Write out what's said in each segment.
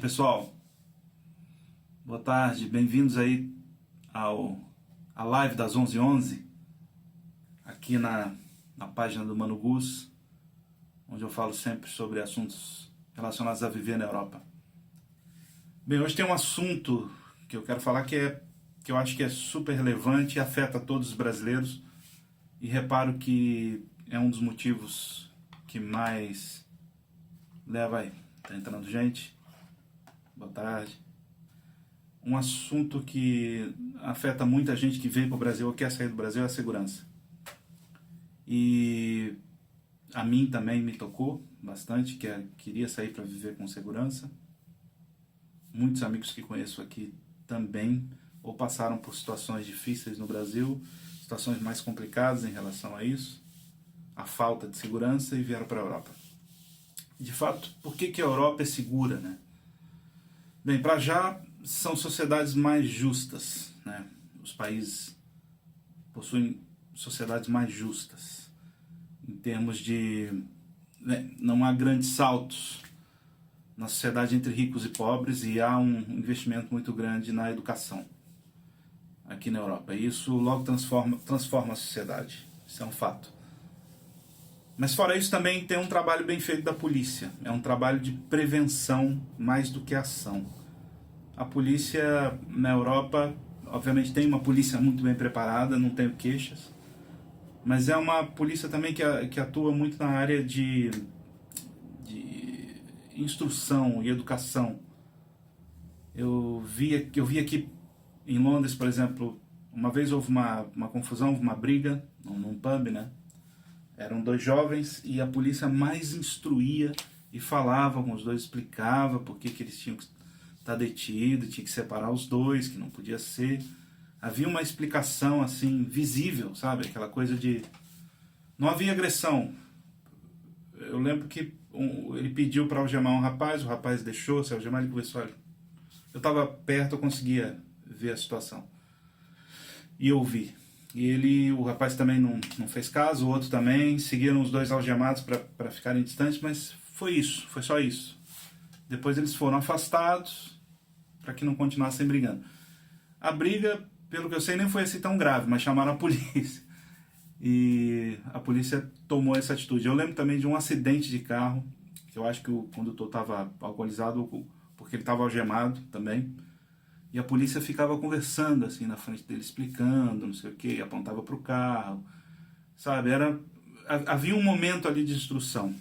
pessoal. Boa tarde, bem-vindos aí à live das 11h11, aqui na página do Mano Gus, onde eu falo sempre sobre assuntos relacionados a viver na Europa. Bem, hoje tem um assunto que eu quero falar que eu acho que é super relevante e afeta todos os brasileiros, e reparo que é um dos motivos que mais leva aí. Tá entrando gente. Boa tarde. Um assunto que afeta muita gente que vem para o Brasil ou quer sair do Brasil é a segurança. E a mim também me tocou bastante, que queria sair para viver com segurança. Muitos amigos que conheço aqui também ou passaram por situações difíceis no Brasil, situações mais complicadas em relação a isso, a falta de segurança, e vieram para a Europa. De fato, por que a Europa é segura, né? Bem, para já são sociedades mais justas, né? Os países possuem sociedades mais justas em termos de, né, não há grandes saltos na sociedade entre ricos e pobres, e há um investimento muito grande na educação aqui na Europa. E isso logo transforma a sociedade. Isso é um fato. Mas fora isso também tem um trabalho bem feito da polícia. É um trabalho de prevenção mais do que ação. A polícia na Europa, obviamente tem uma polícia muito bem preparada, não tenho queixas. Mas é uma polícia também que atua muito na área de instrução e educação. Eu vi aqui em Londres, por exemplo, uma vez houve uma confusão, houve uma briga num pub, né? Eram dois jovens e a polícia mais instruía e falava com os dois, explicava por que eles tinham que estar detidos, tinha que separar os dois, que não podia ser. Havia uma explicação assim, visível, sabe? Aquela coisa de... Não havia agressão. Eu lembro que ele pediu para algemar um rapaz, o rapaz deixou se algemar, ele conversou, olha... Eu estava perto, eu conseguia ver a situação. E eu vi. E o rapaz também não fez caso, o outro também, seguiram os dois algemados para ficarem distantes, mas foi isso, foi só isso. Depois eles foram afastados para que não continuassem brigando. A briga, pelo que eu sei, nem foi assim tão grave, mas chamaram a polícia. E a polícia tomou essa atitude. Eu lembro também de um acidente de carro, que eu acho que o condutor estava alcoolizado, porque ele estava algemado também. E a polícia ficava conversando assim na frente dele, explicando, não sei o que, apontava para o carro, sabe? Havia um momento ali de instrução.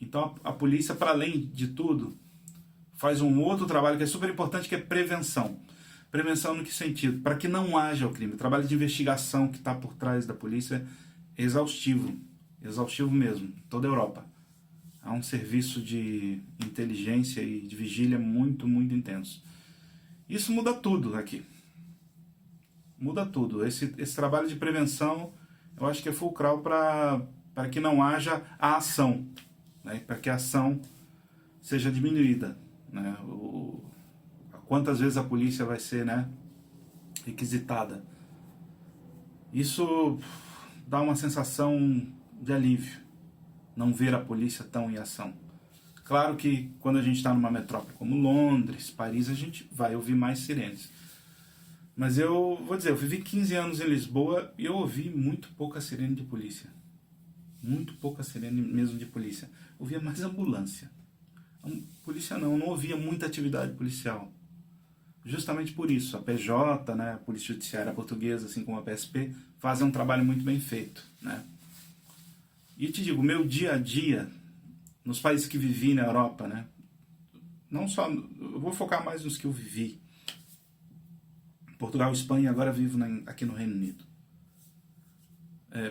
Então a polícia, para além de tudo, faz um outro trabalho que é super importante, que é prevenção. Prevenção no que sentido? Para que não haja o crime. O trabalho de investigação que está por trás da polícia é exaustivo, exaustivo mesmo, toda a Europa. Há um serviço de inteligência e de vigília muito, muito intenso. Isso muda tudo aqui. Muda tudo. Esse trabalho de prevenção, eu acho que é fulcral para que não haja a ação, né? Para que a ação seja diminuída, né? Quantas vezes a polícia vai ser, né, requisitada. Isso dá uma sensação de alívio, não ver a polícia tão em ação. Claro que quando a gente está numa metrópole como Londres, Paris, a gente vai ouvir mais sirenes. Mas eu vou dizer, eu vivi 15 anos em Lisboa e eu ouvi muito pouca sirene de polícia. Muito pouca sirene mesmo de polícia. Eu ouvia mais ambulância. Polícia não ouvia muita atividade policial. Justamente por isso, a PJ, né, a Polícia Judiciária Portuguesa, assim como a PSP, fazem um trabalho muito bem feito, né? E te digo, meu dia a dia... nos países que vivi na Europa, né? Não só, eu vou focar mais nos que eu vivi. Portugal, Espanha, e agora vivo aqui no Reino Unido.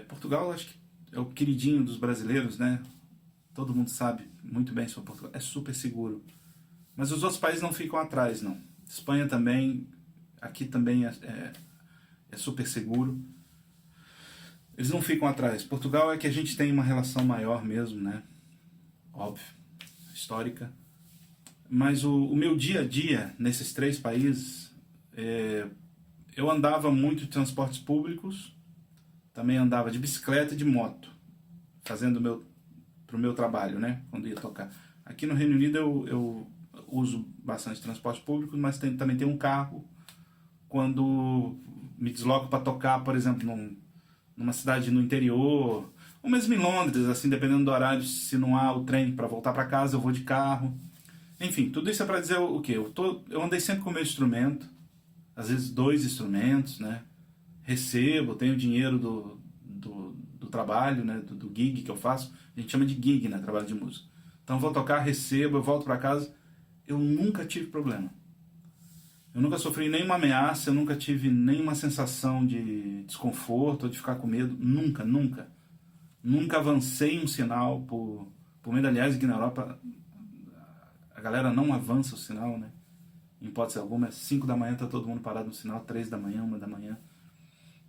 Portugal, acho que é o queridinho dos brasileiros, né? Todo mundo sabe muito bem sobre Portugal. É super seguro. Mas os outros países não ficam atrás, não. Espanha também, aqui também é super seguro. Eles não ficam atrás. Portugal é que a gente tem uma relação maior mesmo, né? Óbvio, histórica. Mas o meu dia a dia nesses três países, eu andava muito de transportes públicos, também andava de bicicleta e de moto, fazendo pro meu trabalho, né, quando ia tocar. Aqui no Reino Unido uso bastante transporte público, mas também tenho um carro quando me desloco para tocar, por exemplo, numa cidade no interior, ou mesmo em Londres, assim, dependendo do horário, se não há o trem para voltar para casa, eu vou de carro. Enfim, tudo isso é para dizer o quê? Eu andei sempre com o meu instrumento, às vezes 2 instrumentos, né? Recebo, tenho dinheiro do trabalho, né? Do gig que eu faço. A gente chama de gig, né? Trabalho de música. Então eu vou tocar, recebo, eu volto para casa. Eu nunca tive problema. Eu nunca sofri nenhuma ameaça, eu nunca tive nenhuma sensação de desconforto ou de ficar com medo. Nunca, nunca. Nunca avancei um sinal por medo. Aliás, aqui na Europa a galera não avança o sinal, né? Em hipótese alguma, é 5 da manhã, tá todo mundo parado no sinal, 3 da manhã, 1 da manhã.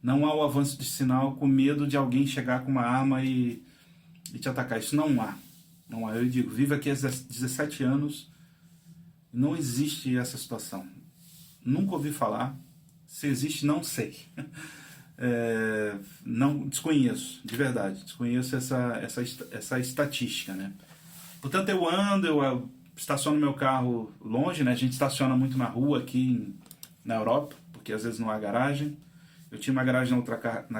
Não há o avanço de sinal com medo de alguém chegar com uma arma e te atacar. Isso não há. Não há. Eu digo, vivo aqui há 17 anos, não existe essa situação. Nunca ouvi falar. Se existe, não sei. Não desconheço, de verdade. Desconheço essa estatística, né? Portanto, eu ando, eu estaciono meu carro longe, né? A gente estaciona muito na rua aqui na Europa, porque às vezes não há garagem. Eu tinha uma garagem na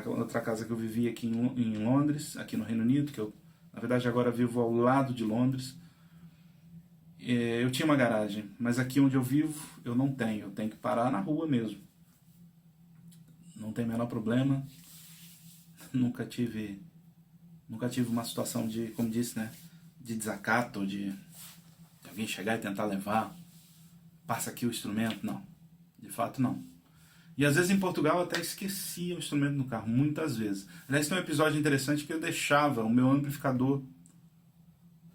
outra casa que eu vivia aqui em Londres, aqui no Reino Unido, que eu, na verdade, agora vivo ao lado de Londres. Eu tinha uma garagem, mas aqui onde eu vivo, eu não tenho. Eu tenho que parar na rua mesmo. Não tem o menor problema. Nunca tive uma situação de, como disse, né? De desacato, de alguém chegar e tentar levar. Passa aqui o instrumento. Não. De fato, não. E às vezes em Portugal eu até esquecia o instrumento no carro, muitas vezes. Aliás, tem um episódio interessante que eu deixava o meu amplificador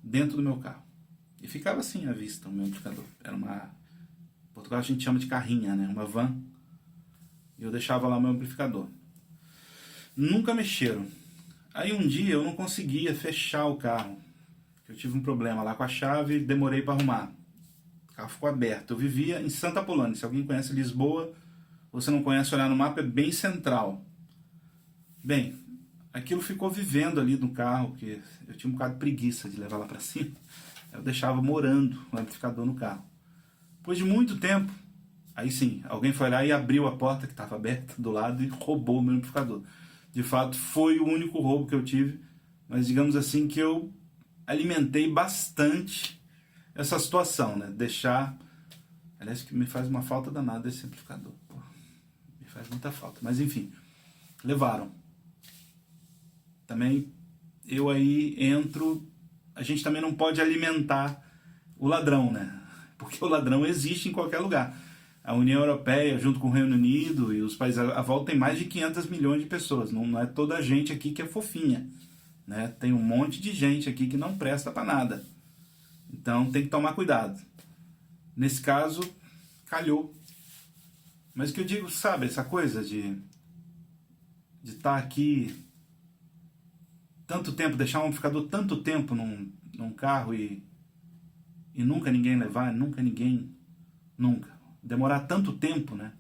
dentro do meu carro. E ficava assim à vista o meu amplificador. Era uma... Em Portugal a gente chama de carrinha, né? Uma van. E eu deixava lá o meu amplificador. Nunca mexeram. Aí um dia eu não conseguia fechar o carro. Eu tive um problema lá com a chave e demorei para arrumar. O carro ficou aberto. Eu vivia em Santa Apolónia. Se alguém conhece Lisboa... Você não conhece, olhar no mapa, é bem central. Bem, aquilo ficou vivendo ali no carro, porque eu tinha um bocado de preguiça de levar lá para cima. Eu deixava morando o amplificador no carro. Depois de muito tempo, aí sim, alguém foi lá e abriu a porta que estava aberta do lado e roubou o meu amplificador. De fato, foi o único roubo que eu tive, mas digamos assim que eu alimentei bastante essa situação, né? Deixar... Aliás, que me faz uma falta danada esse amplificador. Faz muita falta, mas enfim, levaram. Também eu aí entro, a gente também não pode alimentar o ladrão, né? Porque o ladrão existe em qualquer lugar. A União Europeia, junto com o Reino Unido e os países à volta, tem mais de 500 milhões de pessoas. Não é toda a gente aqui que é fofinha, né? Tem um monte de gente aqui que não presta para nada. Então tem que tomar cuidado. Nesse caso, calhou. Mas o que eu digo, sabe, essa coisa de estar aqui tanto tempo, deixar um amplificador tanto tempo num carro e nunca ninguém levar, nunca. Demorar tanto tempo, né?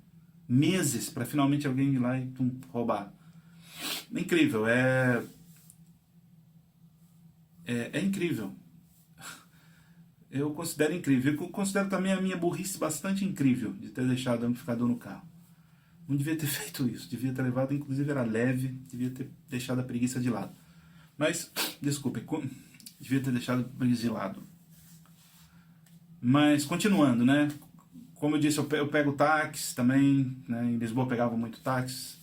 Meses para finalmente alguém ir lá e roubar. É incrível, é incrível. Eu considero incrível. Eu considero também a minha burrice bastante incrível de ter deixado o amplificador no carro. Não devia ter feito isso. Devia ter levado, inclusive era leve. Devia ter deixado a preguiça de lado. Mas, desculpem, devia ter deixado a preguiça de lado. Mas, continuando, né? Como eu disse, eu pego táxi também. Né? Em Lisboa eu pegava muito táxi.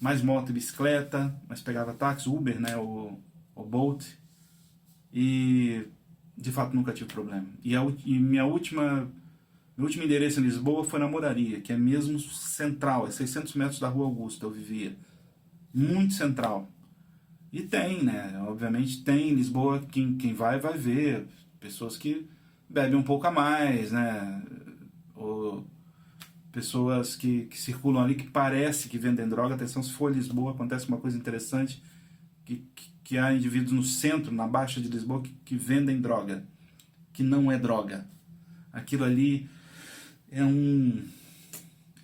Mais moto e bicicleta. Mas pegava táxi, Uber, né? O Bolt. E... de fato nunca tive problema. E meu último endereço em Lisboa foi na Moraria, que é mesmo central, é 600 metros da Rua Augusta, eu vivia. Muito central. E tem, né? Obviamente tem em Lisboa, quem vai ver. Pessoas que bebem um pouco a mais, né? Ou pessoas que circulam ali que parece que vendem droga. Atenção, se for Lisboa, acontece uma coisa interessante, que há indivíduos no centro, na Baixa de Lisboa, que vendem droga, que não é droga. Aquilo ali é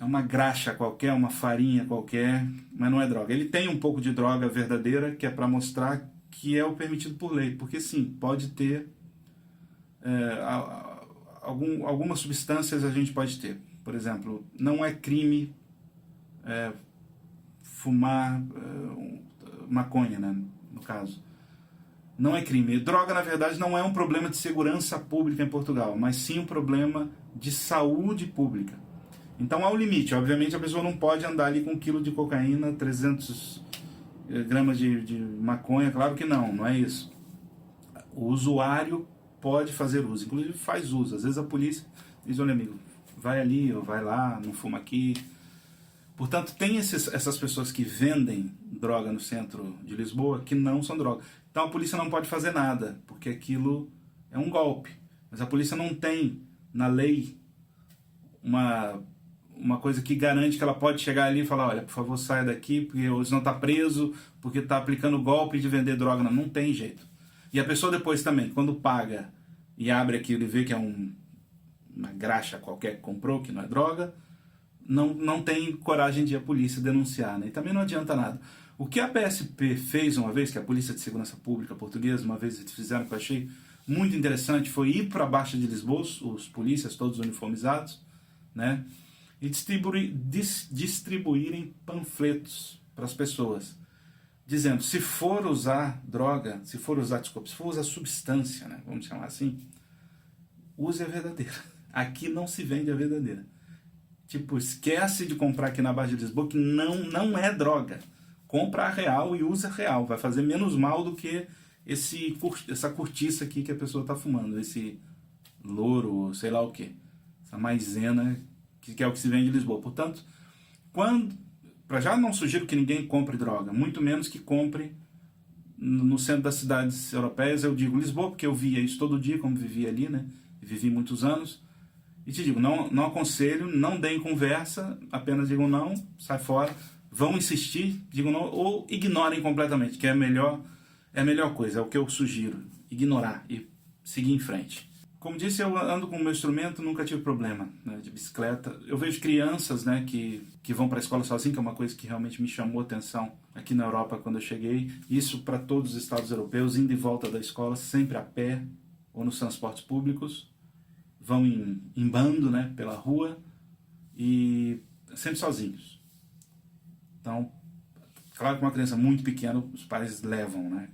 uma graxa qualquer, uma farinha qualquer, mas não é droga. Ele tem um pouco de droga verdadeira, que é para mostrar que é o permitido por lei, porque sim, pode ter algumas substâncias a gente pode ter. Por exemplo, não é crime fumar maconha, né, no caso. Não é crime. Droga, na verdade, não é um problema de segurança pública em Portugal, mas sim um problema de saúde pública. Então há um limite. Obviamente a pessoa não pode andar ali com 1 quilo de cocaína, 300 gramas de maconha, claro que não é isso. O usuário pode fazer uso, inclusive faz uso. Às vezes a polícia diz, olha amigo, vai ali ou vai lá, não fuma aqui. Portanto, tem essas pessoas que vendem droga no centro de Lisboa que não são droga. Então a polícia não pode fazer nada, porque aquilo é um golpe. Mas a polícia não tem na lei uma coisa que garante que ela pode chegar ali e falar, olha, por favor, saia daqui, porque senão está preso, porque está aplicando golpe de vender droga. Não tem jeito. E a pessoa depois também, quando paga e abre aquilo e vê que é uma graxa qualquer que comprou, que não é droga, não tem coragem de ir à polícia denunciar, né? E também não adianta nada. O que a PSP fez uma vez, que a Polícia de Segurança Pública Portuguesa, uma vez eles fizeram, que eu achei muito interessante, foi ir para a Baixa de Lisboa, os polícias todos uniformizados, né? E distribuírem panfletos para as pessoas, dizendo, se for usar droga, se for usar substância, né, vamos chamar assim, use a verdadeira. Aqui não se vende a verdadeira. Tipo, esquece de comprar aqui na Baixa de Lisboa, que não é droga. Compra a real e usa a real. Vai fazer menos mal do que essa cortiça aqui que a pessoa está fumando. Esse louro, sei lá o que. Essa maisena, que é o que se vende em Lisboa. Portanto, para já não sugiro que ninguém compre droga, muito menos que compre no centro das cidades europeias. Eu digo Lisboa, porque eu via isso todo dia, como vivia ali, né? Vivi muitos anos. E te digo, não aconselho, não deem conversa, apenas digam não, sai fora. Vão insistir, digam não, ou ignorem completamente, que é a melhor coisa, é o que eu sugiro. Ignorar e seguir em frente. Como disse, eu ando com o meu instrumento, nunca tive problema, né, de bicicleta. Eu vejo crianças, né, que vão para a escola sozinhas, que é uma coisa que realmente me chamou a atenção aqui na Europa quando eu cheguei. Isso para todos os estados europeus, indo e volta da escola, sempre a pé ou nos transportes públicos. Vão em bando, né, pela rua e sempre sozinhos. Então, claro que uma criança muito pequena os pais levam, né?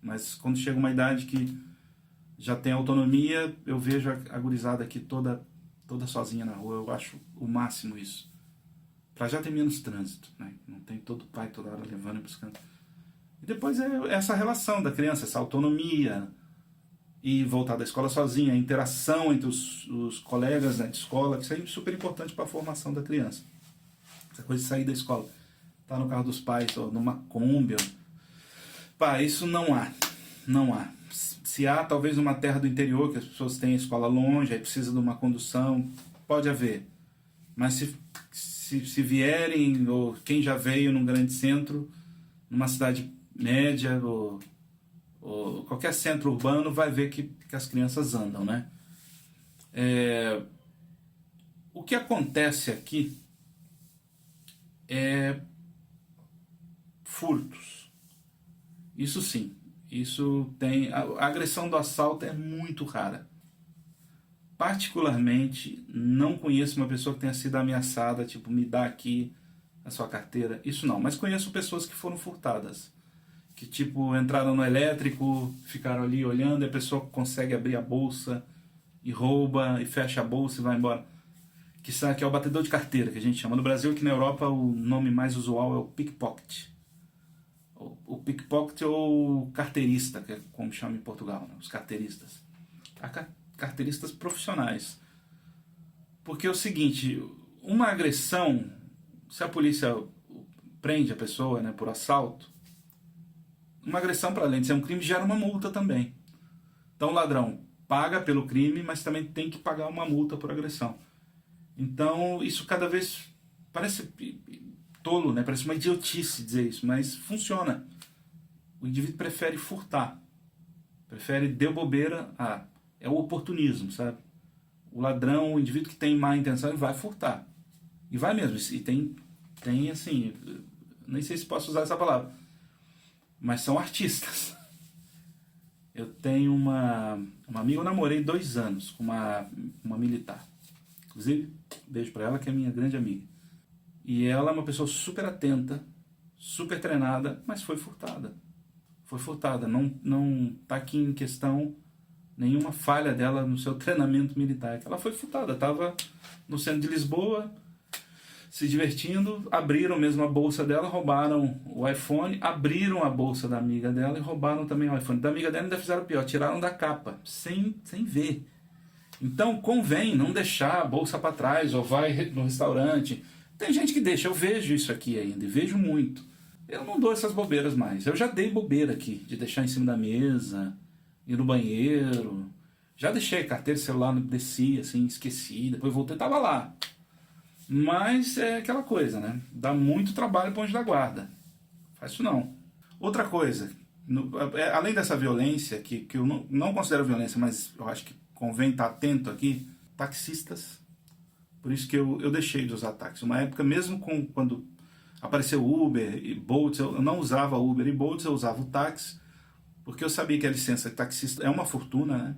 Mas quando chega uma idade que já tem autonomia, eu vejo a gurizada aqui toda sozinha na rua. Eu acho o máximo isso. Para já ter menos trânsito, né? Não tem todo pai toda hora levando e buscando. E depois é essa relação da criança, essa autonomia, e voltar da escola sozinha, a interação entre os colegas, né, de escola, que isso é super importante para a formação da criança. Essa coisa de sair da escola, estar no carro dos pais, ou numa Kombi. Pá, isso não há. Se há, talvez numa terra do interior, que as pessoas têm a escola longe, aí precisa de uma condução, pode haver. Mas se vierem, ou quem já veio num grande centro, numa cidade média, ou qualquer centro urbano, vai ver que as crianças andam, né? O que acontece aqui é furtos. Isso sim. Isso tem... A agressão do assalto é muito rara. Particularmente, não conheço uma pessoa que tenha sido ameaçada, tipo, me dá aqui a sua carteira. Isso não. Mas conheço pessoas que foram furtadas. Que, tipo, entraram no elétrico, ficaram ali olhando, e a pessoa consegue abrir a bolsa e rouba, e fecha a bolsa e vai embora. Que é o batedor de carteira, que a gente chama. No Brasil, aqui na Europa, o nome mais usual é o pickpocket. O pickpocket ou carteirista, que é como chama em Portugal, né? Os carteiristas. Carteiristas profissionais. Porque é o seguinte, uma agressão, se a polícia prende a pessoa, né, por assalto, uma agressão, para além de ser um crime, gera uma multa também. Então o ladrão paga pelo crime, mas também tem que pagar uma multa por agressão. Então isso cada vez parece tolo, né? Parece uma idiotice dizer isso, mas funciona. O indivíduo prefere furtar, prefere deu bobeira, é o oportunismo, sabe? O ladrão, o indivíduo que tem má intenção, ele vai furtar. E vai mesmo, e tem assim, nem sei se posso usar essa palavra, mas são artistas. Eu tenho uma amiga, eu namorei 2 anos com uma militar. Inclusive, beijo pra ela, que é minha grande amiga. E ela é uma pessoa super atenta, super treinada, mas foi furtada. Foi furtada. Não tá aqui em questão nenhuma falha dela no seu treinamento militar. Ela foi furtada. Estava no centro de Lisboa, se divertindo, abriram mesmo a bolsa dela, roubaram o iPhone, abriram a bolsa da amiga dela e roubaram também o iPhone. Da amiga dela ainda fizeram pior, tiraram da capa, sem ver. Então convém não deixar a bolsa para trás, ou vai no restaurante. Tem gente que deixa, eu vejo isso aqui ainda, e vejo muito. Eu não dou essas bobeiras mais. Eu já dei bobeira aqui, de deixar em cima da mesa, ir no banheiro. Já deixei carteira, celular, desci, assim, esqueci, depois voltei, tava lá. Mas é aquela coisa, né? Dá muito trabalho para o anjo da guarda. Faz isso não. Outra coisa, além dessa violência, que eu não considero violência, mas eu acho que convém estar atento aqui, taxistas. Por isso que eu deixei de usar táxi. Uma época, mesmo quando apareceu Uber e Bolt, eu não usava Uber e Bolt, eu usava o táxi, porque eu sabia que a licença de taxista é uma fortuna, né?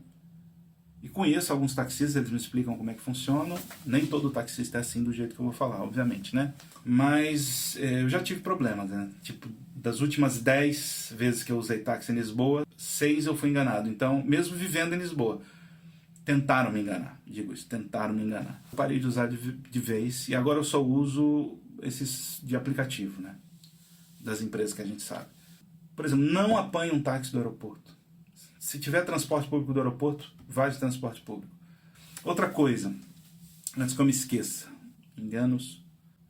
E conheço alguns taxistas, eles me explicam como é que funciona. Nem todo taxista é assim do jeito que eu vou falar, obviamente, né? Mas eu já tive problemas, né? Tipo, das últimas 10 vezes que eu usei táxi em Lisboa, 6 eu fui enganado. Então, mesmo vivendo em Lisboa, tentaram me enganar. Digo isso, tentaram me enganar. Eu parei de usar de vez e agora eu só uso esses de aplicativo, né? Das empresas que a gente sabe. Por exemplo, não apanhe um táxi do aeroporto. Se tiver transporte público do aeroporto, vá de transporte público. Outra coisa, antes que eu me esqueça, enganos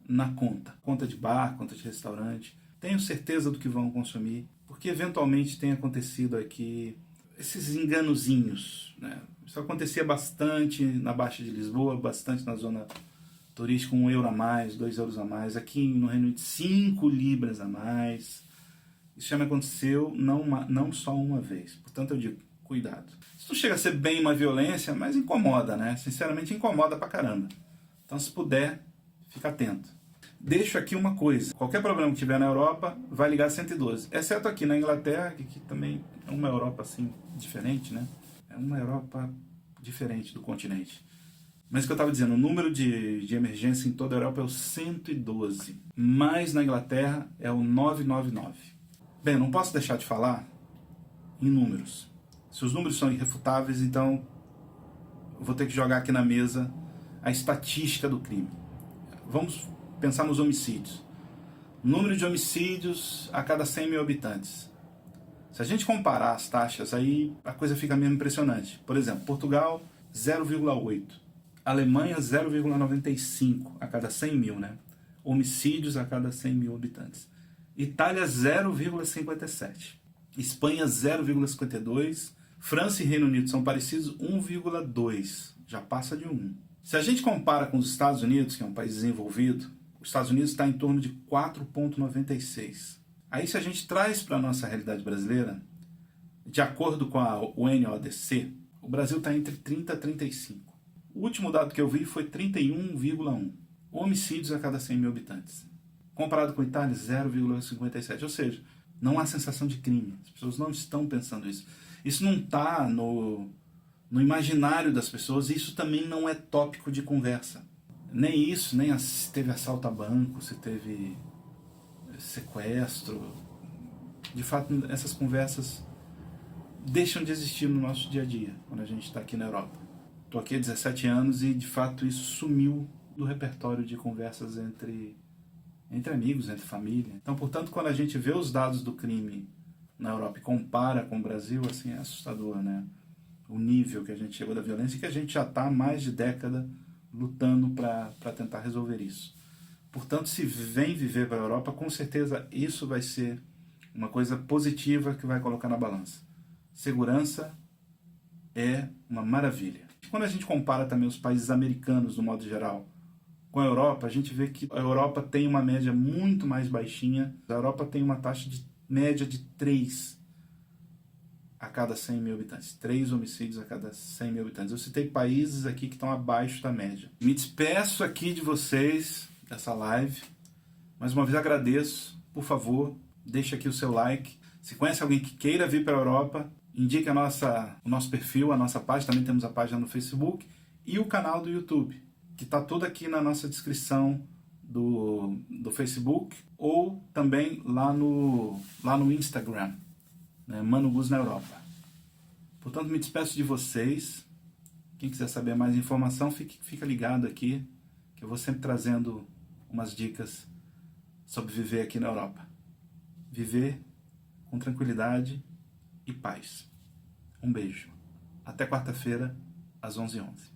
na conta. Conta de bar, conta de restaurante. Tenho certeza do que vão consumir, porque eventualmente tem acontecido aqui esses enganozinhos, né? Isso acontecia bastante na Baixa de Lisboa, bastante na zona turística, 1 euro a mais, 2 euros a mais. Aqui no Reino Unido, 5 libras a mais. Isso já me aconteceu não só uma vez. Portanto, eu digo, cuidado. Isso não chega a ser bem uma violência, mas incomoda, né? Sinceramente, incomoda pra caramba. Então, se puder, fica atento. Deixo aqui uma coisa. Qualquer problema que tiver na Europa, vai ligar 112. Exceto aqui na Inglaterra, que também é uma Europa, assim, diferente, né? É uma Europa diferente do continente. Mas o que eu estava dizendo, o número de emergência em toda a Europa é o 112. Mas na Inglaterra é o 999. Bem, não posso deixar de falar em números. Se os números são irrefutáveis, então eu vou ter que jogar aqui na mesa a estatística do crime. Vamos pensar nos homicídios. Número de homicídios a cada 100 mil habitantes. Se a gente comparar as taxas, aí a coisa fica mesmo impressionante. Por exemplo, Portugal, 0,8. Alemanha, 0,95 a cada 100 mil, né? Homicídios a cada 100 mil habitantes. Itália, 0,57. Espanha, 0,52. França e Reino Unido são parecidos, 1,2. Já passa de 1. Se a gente compara com os Estados Unidos, que é um país desenvolvido, os Estados Unidos está em torno de 4,96. Aí, se a gente traz para a nossa realidade brasileira, de acordo com a UNODC, o Brasil está entre 30 e 35. O último dado que eu vi foi 31,1. Homicídios a cada 100 mil habitantes. Comparado com a Itália, 0,57. Ou seja, não há sensação de crime. As pessoas não estão pensando isso. Isso não está no imaginário das pessoas. E isso também não é tópico de conversa. Nem isso, nem se teve assalto a banco, se teve sequestro. De fato, essas conversas deixam de existir no nosso dia a dia, quando a gente está aqui na Europa. Estou aqui há 17 anos e, de fato, isso sumiu do repertório de conversas entre amigos, entre família. Então, portanto, quando a gente vê os dados do crime na Europa e compara com o Brasil, assim, é assustador, né? O nível que a gente chegou da violência e que a gente já está há mais de década lutando para tentar resolver isso. Portanto, se vem viver para a Europa, com certeza isso vai ser uma coisa positiva que vai colocar na balança. Segurança é uma maravilha. Quando a gente compara também os países americanos, no modo geral, com a Europa, a gente vê que a Europa tem uma média muito mais baixinha. A Europa tem uma taxa de média de 3 a cada 100 mil habitantes. 3 homicídios a cada 100 mil habitantes. Eu citei países aqui que estão abaixo da média. Me despeço aqui de vocês, dessa live. Mais uma vez agradeço. Por favor, deixe aqui o seu like. Se conhece alguém que queira vir para a Europa, indique o nosso perfil, a nossa página, também temos a página no Facebook e o canal do YouTube, que está tudo aqui na nossa descrição do Facebook ou também lá no Instagram, né? Mano Gus na Europa. Portanto, me despeço de vocês. Quem quiser saber mais informação, fica ligado aqui, que eu vou sempre trazendo umas dicas sobre viver aqui na Europa. Viver com tranquilidade e paz. Um beijo. Até quarta-feira, às 11h11.